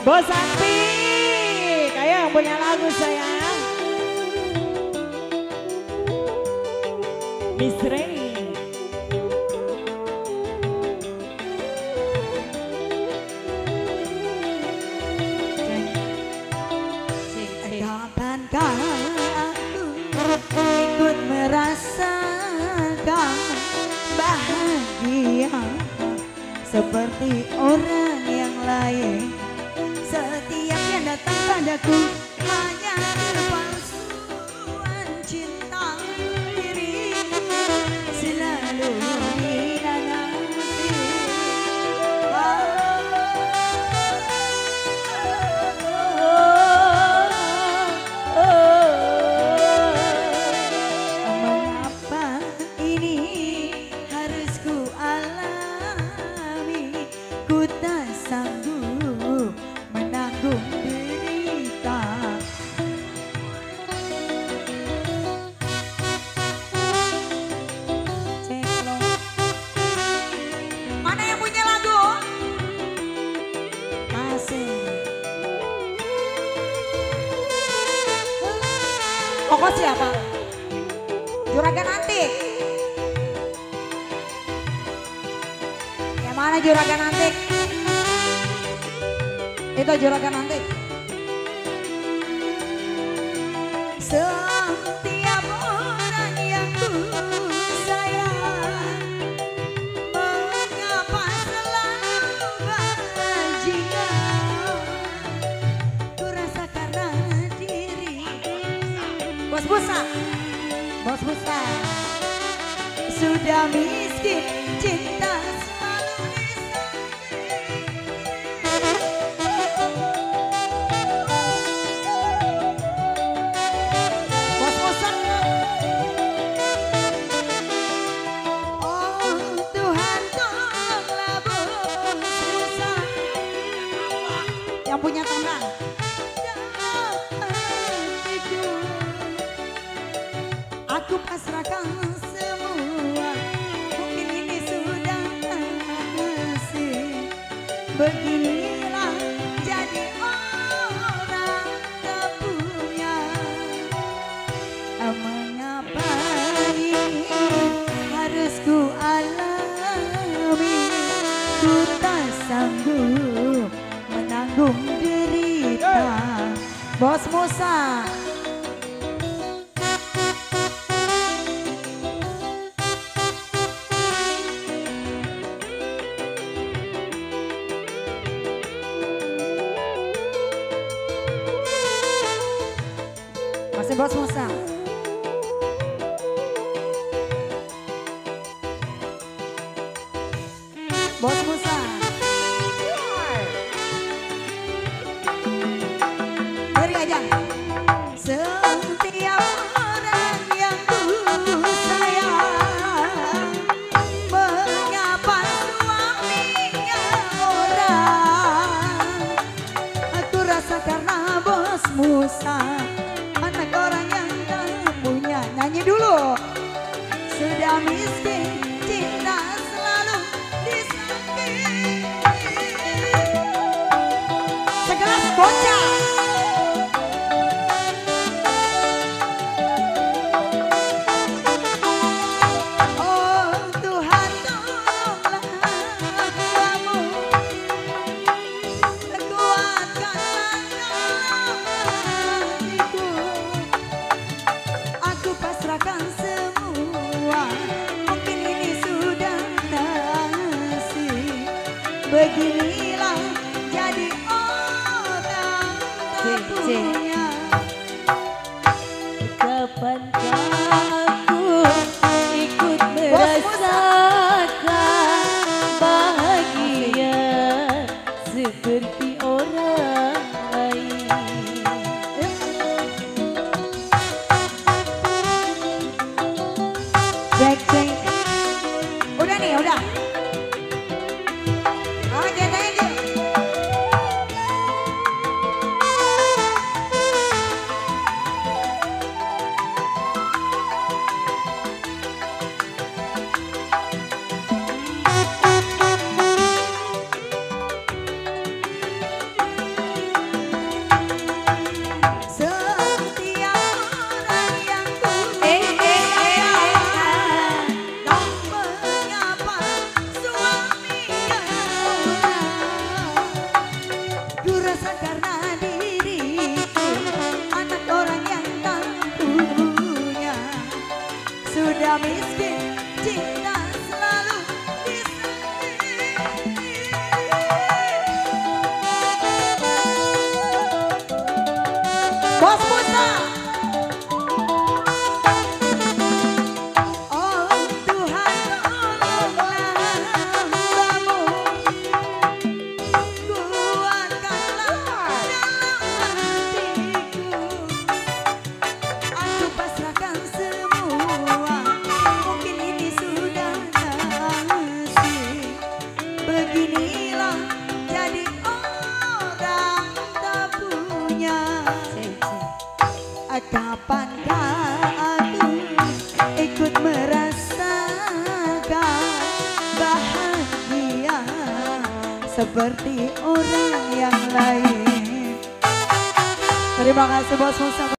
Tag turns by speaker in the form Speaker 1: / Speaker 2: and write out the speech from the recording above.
Speaker 1: Bos Anti, kayak yang punya lagu sayang. Miss Reni.
Speaker 2: Kapankah aku ikut merasakan bahagia seperti orang yang lain? Setiap yang datang padaku hanya kepalsuan cinta dirimu selalu dinanti. Mengapa ini harus ku alami? Ku tak sanggup menanggung derita. Ceklok. Mana yang punya lagu? Asik.
Speaker 1: Koko siapa? Juragan Antik. Yang mana Juragan Antik? Itu Juragan Antik.
Speaker 2: Setiap orang yang ku sayang, mengapa selalu bajingan? Ku rasa karena diri
Speaker 1: Bos Busa. Bos Busa.
Speaker 2: sudah miskin, cinta selalu
Speaker 1: Bos Busa.
Speaker 2: oh Tuhan tolonglah bos susah.
Speaker 1: Yang punya tangan.
Speaker 2: Aku pasrahkan semua, mungkin ini sudah nasib. Beginilah jadi orang tak punya. Mengapa ini harus ku alami? Ku tak sanggup menanggung derita.
Speaker 1: Bos Musa. Masih Bos Musa. Bos Musa.
Speaker 2: Diri aja. Setiap orang yang ku sayang, mengapa suaminya orang? Aku rasa karena bos Musa, anak orang yang tak punya. Nyanyi dulu. Sudah miskin, cinta selalu disakiti.
Speaker 1: Segelas bocah.
Speaker 2: Oh Tuhan tolonglah kamu, kuatkanlah hatiku. Aku pasrahkan semua, mungkin ini sudah nasib. Beginilah jadi orang tak punya.
Speaker 3: Kapankah aku ikut merasakan bahagia seperti orang lain?
Speaker 2: Cek cek.
Speaker 1: Udah nih, udah. Oke, thank you.
Speaker 2: Bos Musa. Oh Tuhan tolonglah hambamu, kuatkanlah dalam hatiku. Aku pasrahkan semua, mungkin ini sudah nasib. Beginilah jadi orang tak punya. Kapankah aku ikut merasakan bahagia seperti orang yang lain? Terima kasih Bos Musa.